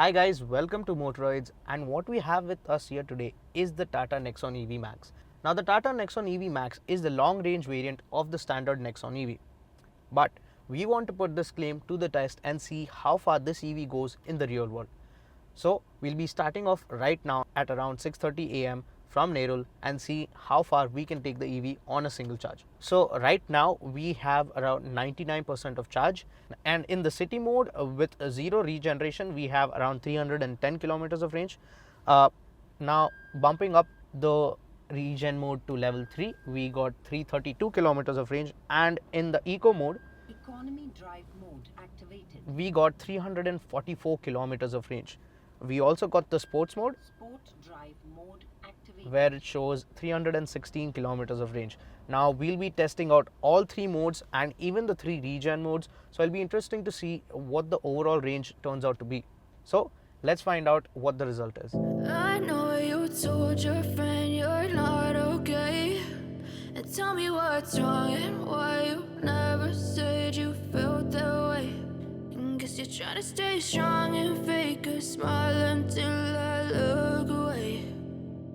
Hi guys, welcome to Motoroids, and what we have with us here today is the Tata Nexon EV Max. Now the Tata Nexon EV Max is the long range variant of the standard Nexon EV. But we want to put this claim to the test and see how far this EV goes in the real world. So we'll be starting off right now at around 6:30 a.m. from Nerul and see how far we can take the EV on a single charge. So right now we have around 99% of charge, and in the city mode with zero regeneration we have around 310 kilometers of range. Now bumping up the regen mode to level 3 we got 332 kilometers of range, and in the eco mode economy drive mode activated we got 344 kilometers of range. We also got the sports mode, where it shows 316 kilometers of range. Now we'll be testing out all three modes and even the three regen modes, so it'll be interesting to see what the overall range turns out to be. So let's find out what the result is. I know you told your friend you're not okay, and tell me what's wrong and why you never said you felt that way. Guess you're trying to stay strong and fake a smile until I look away.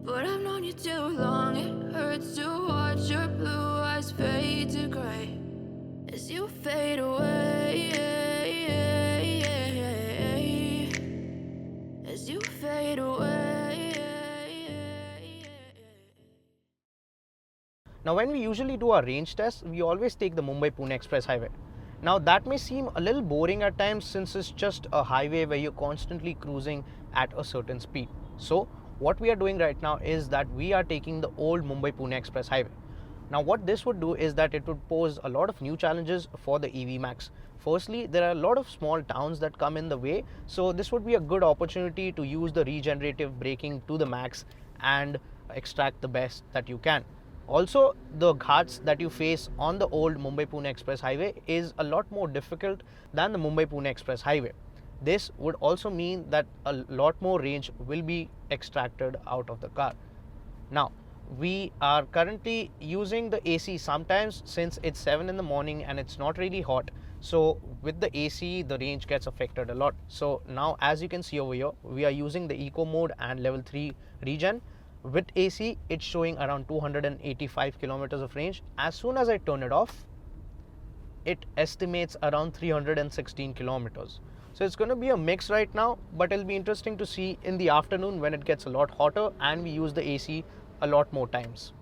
But I've known you too long, it hurts to watch your blue eyes fade to gray as you fade away, as you fade away. Now when we usually do our range tests, we always take the Mumbai-Pune Express Highway. Now that may seem a little boring at times since it's just a highway where you're constantly cruising at a certain speed. So what we are doing right now is that we are taking the old Mumbai-Pune Express Highway. Now what this would do is that it would pose a lot of new challenges for the EV Max. Firstly, there are a lot of small towns that come in the way, so this would be a good opportunity to use the regenerative braking to the max and extract the best that you can. Also, the ghats that you face on the old Mumbai-Pune Express Highway is a lot more difficult than the Mumbai-Pune Express Highway. This would also mean that a lot more range will be extracted out of the car. Now, we are currently using the AC sometimes since it's 7 in the morning and it's not really hot. So with the AC, the range gets affected a lot. So now as you can see over here, we are using the eco mode and level 3 regen. With AC, it's showing around 285 kilometers of range. As soon as I turn it off, it estimates around 316 kilometers. So it's going to be a mix right now, but it'll be interesting to see in the afternoon when it gets a lot hotter and we use the AC a lot more times.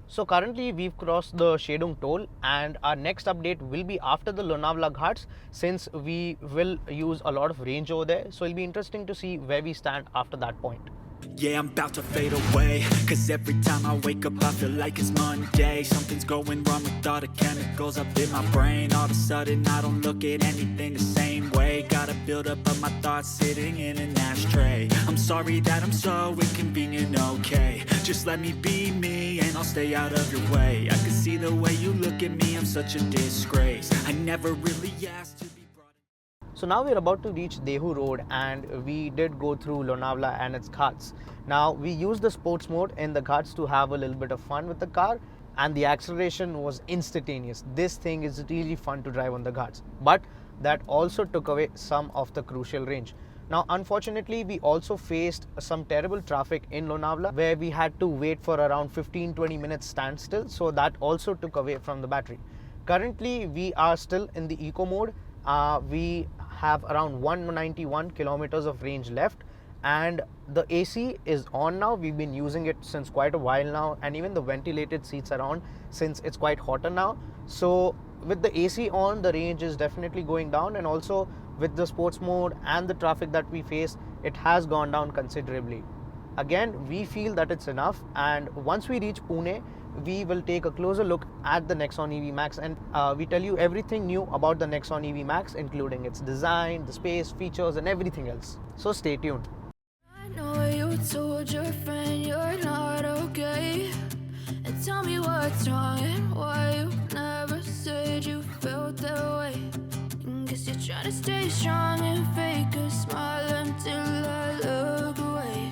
So currently we've crossed the Shedung toll, and our next update will be after the Lonavala Ghats, since we will use a lot of range over there. So it'll be interesting to see where we stand after that point. Yeah, I'm about to fade away, cause every time I wake up I feel like it's Monday. Something's going wrong with all the chemicals up in my brain. All of a sudden I don't look at anything the same way. Gotta build up of my thoughts sitting in an ashtray. I'm sorry that I'm so inconvenient, okay. Just let me be me and I'll stay out of your way. I can see the way you look at me, I'm such a disgrace. I never really asked to be. So now we're about to reach Dehu Road, and we did go through Lonavala and its ghats. Now we used the sports mode in the ghats to have a little bit of fun with the car, and the acceleration was instantaneous. This thing is really fun to drive on the ghats, but that also took away some of the crucial range. Now unfortunately we also faced some terrible traffic in Lonavala where we had to wait for around 15-20 minutes standstill, so that also took away from the battery. Currently we are still in the eco mode. We have around 191 kilometers of range left, and the AC is on now. We've been using it since quite a while now, and even the ventilated seats are on since it's quite hotter now. So with the AC on, the range is definitely going down, and also with the sports mode and the traffic that we face, it has gone down considerably. Again, we feel that it's enough, and once we reach Pune, we will take a closer look at the Nexon EV Max, and we tell you everything new about the Nexon EV Max, including its design, the space, features and everything else. So stay tuned. I know you told your friend you're not okay, and tell me what's wrong and why you never said you felt that way. Guess you're trying to stay strong and fake a smile until I look away.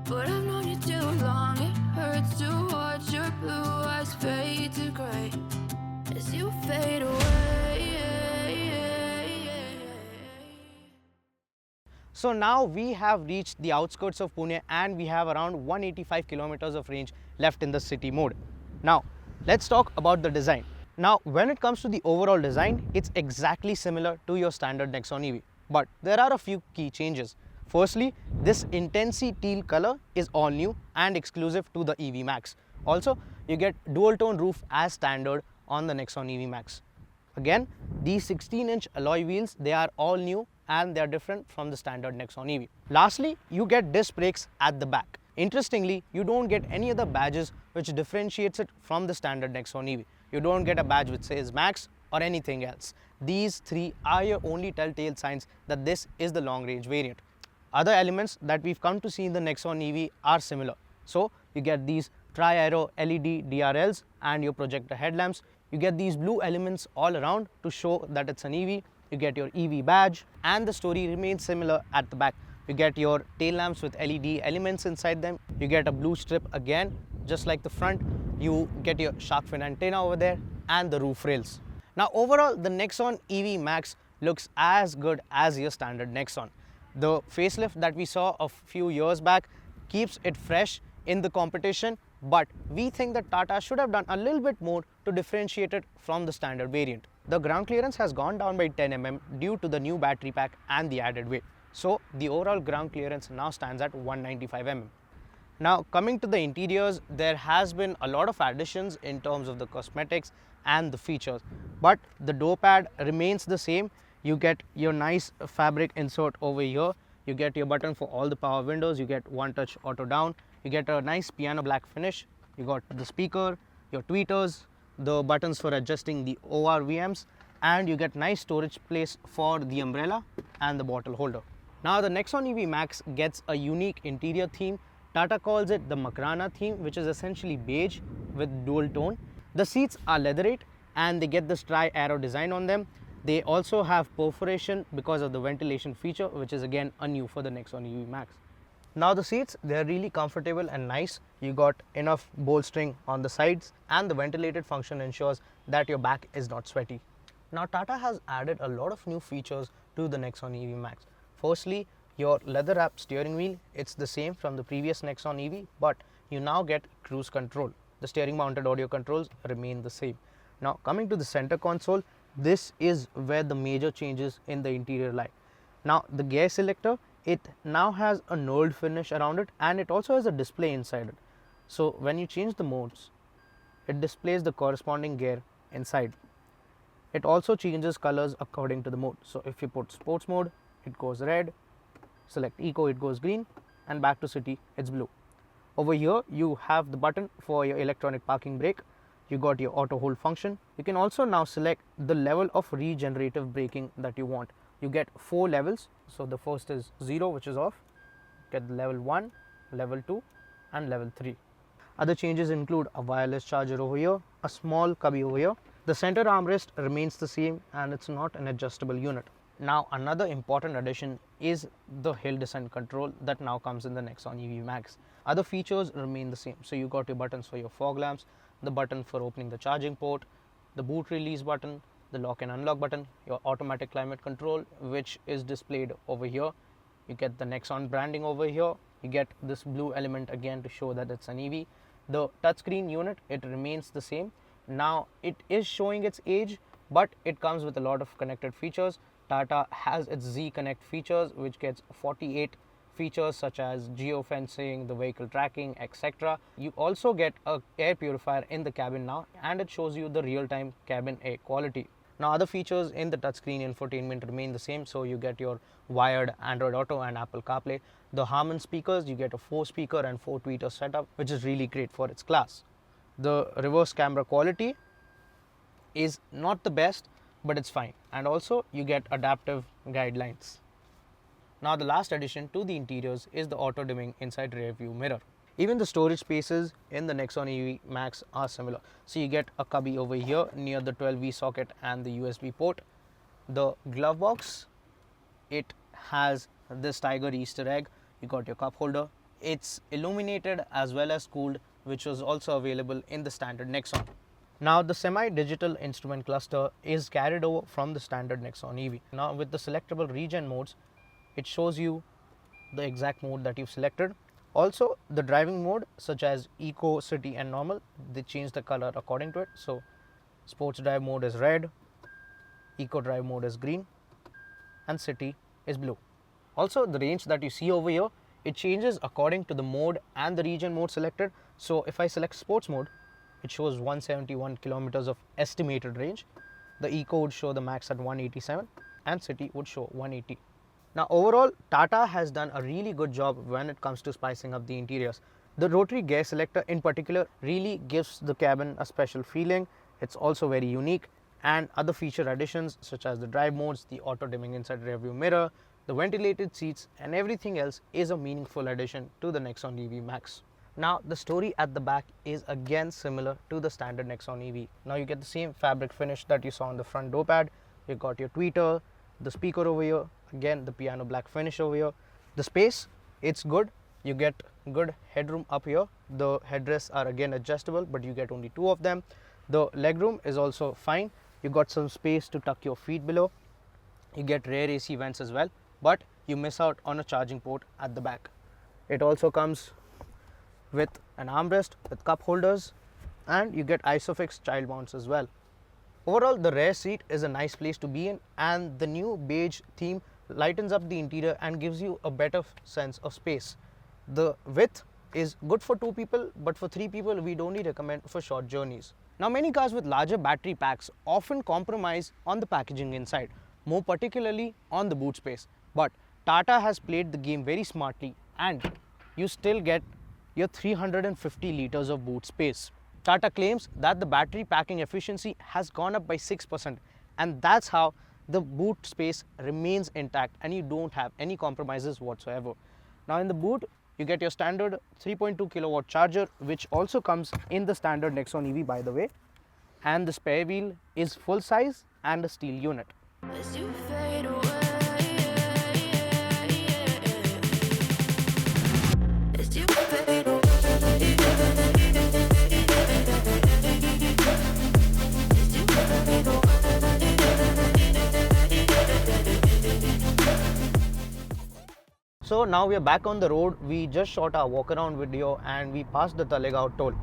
But I've known you too long, it hurts to watch your blue eyes fade to gray as you fade away. So now we have reached the outskirts of Pune and we have around 185 kilometers of range left in the city mode. Now let's talk about the design. Now when it comes to the overall design, it's exactly similar to your standard Nexon EV, but there are a few key changes. Firstly, this intensity teal color is all new and exclusive to the EV Max. Also, you get dual tone roof as standard on the Nexon EV Max. Again, these 16-inch alloy wheels, they are all new and they are different from the standard Nexon EV. Lastly, you get disc brakes at the back. Interestingly, you don't get any other badges which differentiates it from the standard Nexon EV. You don't get a badge which says Max or anything else. These three are your only telltale signs that this is the long range variant. Other elements that we've come to see in the Nexon EV are similar. So you get these tri-aero LED DRLs and your projector headlamps. You get these blue elements all around to show that it's an EV. You get your EV badge and the story remains similar at the back. You get your tail lamps with LED elements inside them. You get a blue strip again, just like the front. You get your shark fin antenna over there and the roof rails. Now overall, the Nexon EV Max looks as good as your standard Nexon. The facelift that we saw a few years back keeps it fresh in the competition, but we think that Tata should have done a little bit more to differentiate it from the standard variant. The ground clearance has gone down by 10 mm due to the new battery pack and the added weight. So the overall ground clearance now stands at 195 mm. Now coming to the interiors, there has been a lot of additions in terms of the cosmetics and the features, but the door pad remains the same. You get your nice fabric insert over here. You get your button for all the power windows. You get one touch auto down. You get a nice piano black finish. You got the speaker, your tweeters, the buttons for adjusting the ORVMs, and you get nice storage place for the umbrella and the bottle holder. Now the Nexon EV Max gets a unique interior theme. Tata calls it the Makrana theme, which is essentially beige with dual tone. The seats are leatherette and they get this tri-aero design on them. They also have perforation because of the ventilation feature, which is again a new for the Nexon EV Max. Now the seats, they're really comfortable and nice. You got enough bolstering on the sides and the ventilated function ensures that your back is not sweaty. Now Tata has added a lot of new features to the Nexon EV Max. Firstly, your leather wrap steering wheel, it's the same from the previous Nexon EV, but you now get cruise control. The steering mounted audio controls remain the same. Now coming to the center console, this is where the major changes in the interior lie. Now the gear selector, it now has a knurled finish around it and it also has a display inside it. So when you change the modes, it displays the corresponding gear inside. It also changes colors according to the mode. So if you put sports mode, it goes red, select eco, it goes green, and back to city, it's blue. Over here you have the button for your electronic parking brake. You got your auto hold function. You can also now select the level of regenerative braking that you want. You get 4 levels. So the first is 0, which is off. Get level 1, level 2 and level 3. Other changes include a wireless charger over here, a small cubby over here. The center armrest remains the same and it's not an adjustable unit. Now another important addition is the hill descent control that now comes in the Nexon EV Max. Other features remain the same. So you got your buttons for your fog lamps, the button for opening the charging port, the boot release button, the lock and unlock button, your automatic climate control, which is displayed over here. You get the Nexon branding over here. You get this blue element again to show that it's an EV. The touchscreen unit, it remains the same. Now it is showing its age, but it comes with a lot of connected features. Tata has its Z Connect features, which gets 48 features such as geofencing, the vehicle tracking, etc. You also get a air purifier in the cabin now, and it shows you the real-time cabin air quality. Now other features in the touchscreen infotainment remain the same. So you get your wired Android Auto and Apple CarPlay. The Harman speakers, you get a 4-speaker and 4-tweeter setup, which is really great for its class. The reverse camera quality is not the best, but it's fine, and also you get adaptive guidelines. Now the last addition to the interiors is the auto dimming inside rear view mirror. Even the storage spaces in the Nexon EV Max are similar. So you get a cubby over here near the 12V socket and the USB port. The glove box, it has this tiger Easter egg. You got your cup holder. It's illuminated as well as cooled, which was also available in the standard Nexon. Now the semi-digital instrument cluster is carried over from the standard Nexon EV. Now with the selectable regen modes, it shows you the exact mode that you've selected. Also, the driving mode such as Eco, City and Normal, they change the color according to it. So, Sports drive mode is red, Eco drive mode is green and City is blue. Also, the range that you see over here, it changes according to the mode and the region mode selected. So, if I select Sports mode, it shows 171 kilometers of estimated range. The Eco would show the max at 187 and City would show 180. Now overall, Tata has done a really good job when it comes to spicing up the interiors. The rotary gear selector in particular really gives the cabin a special feeling. It's also very unique, and other feature additions such as the drive modes, the auto dimming inside rear view mirror, the ventilated seats and everything else is a meaningful addition to the Nexon EV Max. Now the story at the back is again similar to the standard Nexon EV. Now you get the same fabric finish that you saw on the front door pad. You got your tweeter, the speaker over here, again the piano black finish over here. The space, it's good. You get good headroom up here. The headrests are again adjustable, but you get only 2 of them. The legroom is also fine. You got some space to tuck your feet below. You get rear AC vents as well, but you miss out on a charging port at the back. It also comes with an armrest with cup holders, and you get Isofix child mounts as well. Overall, the rear seat is a nice place to be in, and the new beige theme lightens up the interior and gives you a better sense of space. The width is good for 2 people, but for 3 people we'd only recommend for short journeys. Now many cars with larger battery packs often compromise on the packaging inside, more particularly on the boot space. But Tata has played the game very smartly, and you still get your 350 liters of boot space. Tata claims that the battery packing efficiency has gone up by 6%, and that's how the boot space remains intact and you don't have any compromises whatsoever. Now in the boot, you get your standard 3.2 kilowatt charger, which also comes in the standard Nexon EV by the way, and the spare wheel is full size and a steel unit. As you fade away, as you fade away, So now we are back on the road. We just shot our walk around video and we passed the Talegaon toll.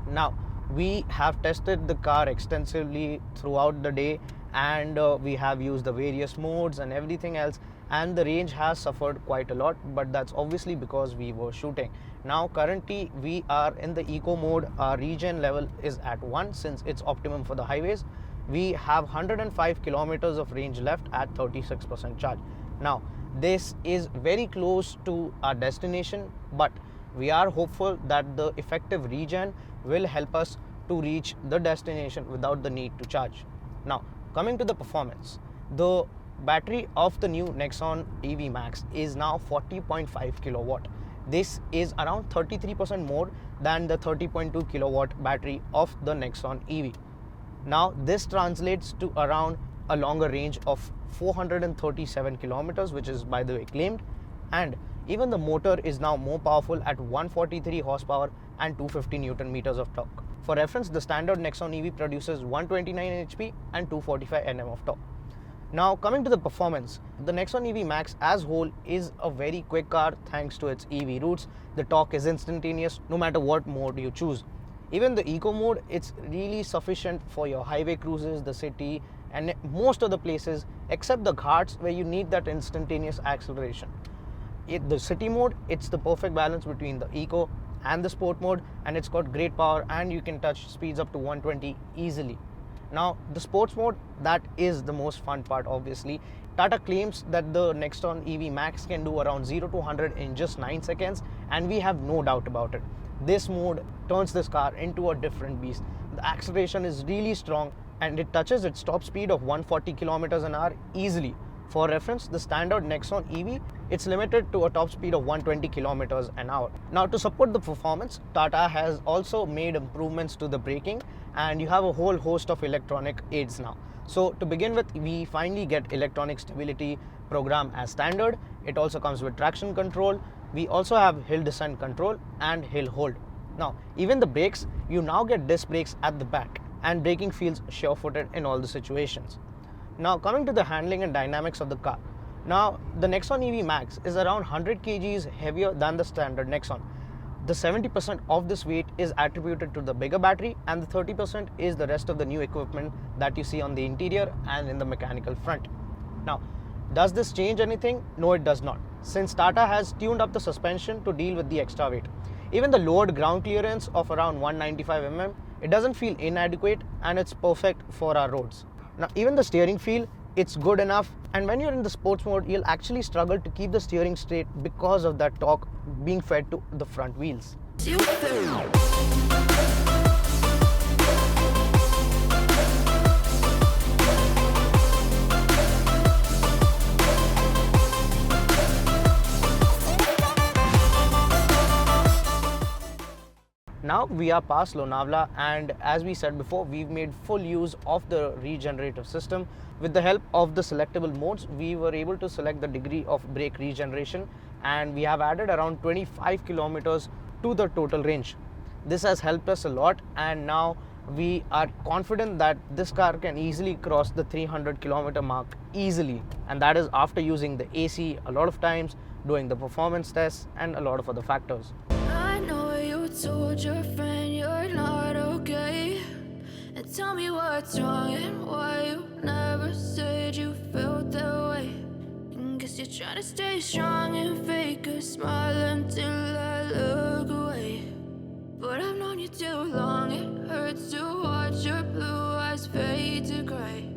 Now we have tested the car extensively throughout the day, and we have used the various modes and everything else, and the range has suffered quite a lot, but that's obviously because we were shooting. Now currently we are in the eco mode. Our regen level is at 1 since it's optimum for the highways. We have 105 kilometers of range left at 36% charge. Now this is very close to our destination, but we are hopeful that the effective regen will help us to reach the destination without the need to charge. Now coming to the performance, the battery of the new Nexon EV Max is now 40.5 kilowatt. This is around 33% more than the 30.2 kilowatt battery of the Nexon EV. Now this translates to around a longer range of 437 kilometers, which is by the way claimed, and even the motor is now more powerful at 143 horsepower and 250 Newton meters of torque. For reference, the standard Nexon EV produces 129 HP and 245 Nm of torque. Now coming to the performance, the Nexon EV Max as whole is a very quick car thanks to its EV roots. The torque is instantaneous no matter what mode you choose. Even the eco mode, it's really sufficient for your highway cruises, the city and most of the places except the ghats where you need that instantaneous acceleration. The city mode, it's the perfect balance between the eco and the sport mode, and it's got great power and you can touch speeds up to 120 easily. Now the sports mode, that is the most fun part obviously. Tata claims that the Nexon EV Max can do around 0 to 100 in just 9 seconds, and we have no doubt about it. This mode turns this car into a different beast. The acceleration is really strong and it touches its top speed of 140 kilometers an hour easily. For reference, the standard Nexon EV, it's limited to a top speed of 120 kilometers an hour. Now to support the performance, Tata has also made improvements to the braking, and you have a whole host of electronic aids now. So to begin with, we finally get electronic stability program as standard. It also comes with traction control. We also have hill descent control and hill hold. Now even the brakes, you now get disc brakes at the back, and braking feels sure-footed in all the situations. Now coming to the handling and dynamics of the car, Now, the Nexon EV Max is around 100 kgs heavier than the standard Nexon. The 70% of this weight is attributed to the bigger battery, and the 30% is the rest of the new equipment that you see on the interior and in the mechanical front. Now, does this change anything? No, it does not, since Tata has tuned up the suspension to deal with the extra weight. Even the lowered ground clearance of around 195 mm, it doesn't feel inadequate, and it's perfect for our roads. Now, even the steering feel, it's good enough, and when you're in the sports mode, you'll actually struggle to keep the steering straight because of that torque being fed to the front wheels. Now we are past Lonavala, and as we said before, we've made full use of the regenerative system. With the help of the selectable modes, we were able to select the degree of brake regeneration, and we have added around 25 kilometers to the total range. This has helped us a lot, and now we are confident that this car can easily cross the 300 kilometer mark easily, and that is after using the AC a lot of times, doing the performance tests, and a lot of other factors. I know you told your friend you're not okay, and tell me what's wrong and why you never said you felt that way. And guess you're trying to stay strong and fake a smile until I look away. But I've known you too long, it hurts to watch your blue eyes fade to gray.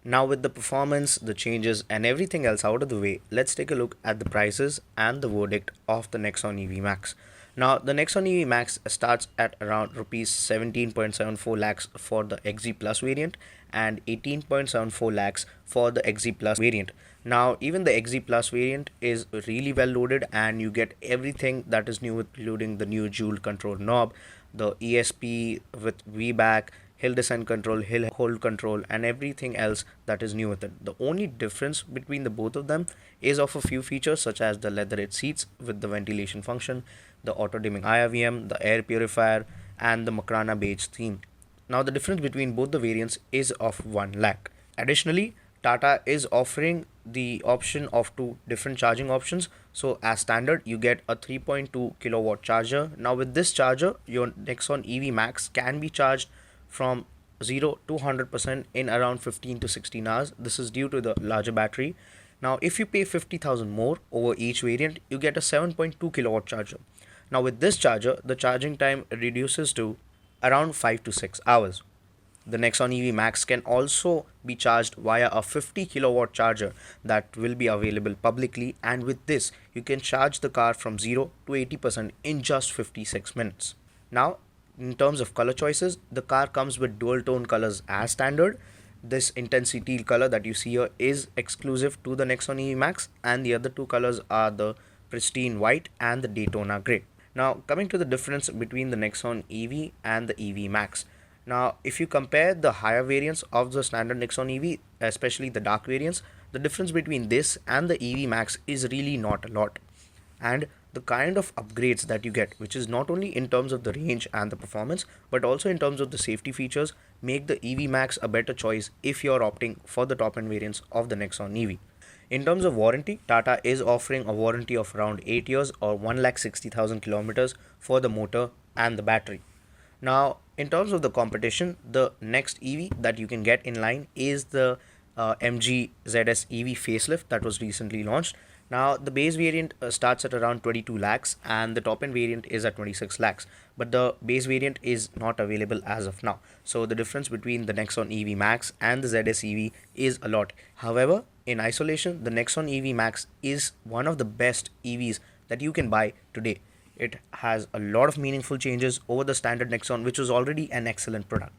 Now, with the performance, the changes, and everything else out of the way, let's take a look at the prices and the verdict of the Nexon EV Max. Now, the Nexon EV Max starts at around rupees 17.74 lakhs for the XZ Plus variant and 18.74 lakhs for the XZ Plus variant. Now, even the XZ Plus variant is really well loaded, and you get everything that is new, including the new dual control knob, the ESP with V-back, hill descent control, hill hold control, and everything else that is new with it. The only difference between the both of them is of a few features, such as the leatherette seats with the ventilation function, the auto dimming IRVM, the air purifier, and the Makrana beige theme. Now, the difference between both the variants is of 1 lakh. Additionally, Tata is offering the option of 2 different charging options. So as standard, you get a 3.2 kilowatt charger. Now, with this charger, your Nexon EV Max can be charged from 0 to 100% in around 15 to 16 hours. This is due to the larger battery. Now, if you pay 50,000 more over each variant, you get a 7.2 kilowatt charger. Now, with this charger, the charging time reduces to around 5 to 6 hours. The Nexon EV Max can also be charged via a 50 kilowatt charger that will be available publicly, and with this, you can charge the car from 0 to 80% in just 56 minutes. Now, in terms of color choices, the car comes with dual tone colors as standard. This intensity teal color that you see here is exclusive to the Nexon EV Max, and the other 2 colors are the pristine white and the Daytona gray. Now, coming to the difference between the Nexon EV and the EV Max. Now, if you compare the higher variants of the standard Nexon EV, especially the dark variants, the difference between this and the EV Max is really not a lot. And the kind of upgrades that you get, which is not only in terms of the range and the performance, but also in terms of the safety features, make the EV Max a better choice if you're opting for the top end variants of the Nexon EV. In terms of warranty, Tata is offering a warranty of around 8 years or 1,60,000 kilometers for the motor and the battery. Now, in terms of the competition, the next EV that you can get in line is the MG ZS EV facelift that was recently launched. Now, the base variant starts at around 22 lakhs and the top end variant is at 26 lakhs, but the base variant is not available as of now. So the difference between the Nexon EV Max and the ZS EV is a lot. However, in isolation, the Nexon EV Max is one of the best EVs that you can buy today. It has a lot of meaningful changes over the standard Nexon, which was already an excellent product.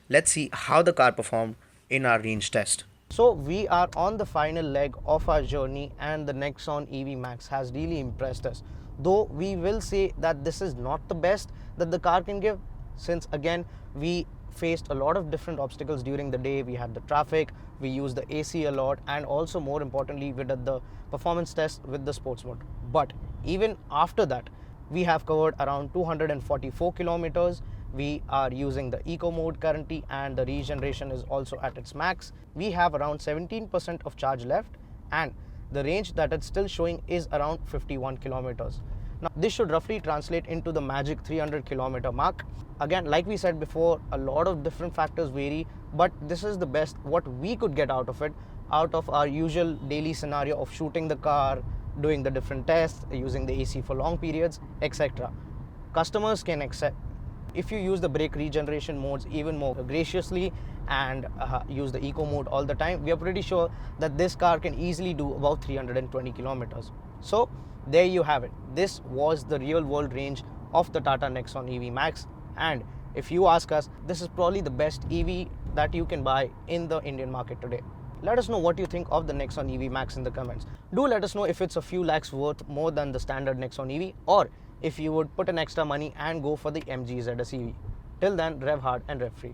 Let's see how the car performed in our range test. So we are on the final leg of our journey, and the Nexon EV Max has really impressed us. Though we will say that this is not the best that the car can give, since again we faced a lot of different obstacles during the day. We had the traffic, we used the AC a lot, and also more importantly we did the performance test with the sports mode. But even after that, we have covered around 244 kilometers. We are using the eco mode currently, and the regeneration is also at its max. We have around 17% of charge left, and the range that it's still showing is around 51 kilometers. Now this should roughly translate into the magic 300 kilometer mark. Again, like we said before, a lot of different factors vary, but this is the best what we could get out of it, out of our usual daily scenario of shooting the car, doing the different tests, using the AC for long periods, etc. Customers can accept if you use the brake regeneration modes even more graciously and use the eco mode all the time. We are pretty sure that this car can easily do about 320 kilometers. So there you have it. This was the real world range of the Tata Nexon EV Max, and if you ask us, this is probably the best EV that you can buy in the Indian market today. Let us know what you think of the Nexon EV Max in the comments. Do let us know if it's a few lakhs worth more than the standard Nexon EV, or if you would put an extra money and go for the MG ZS EV. Till then, rev hard and rev free.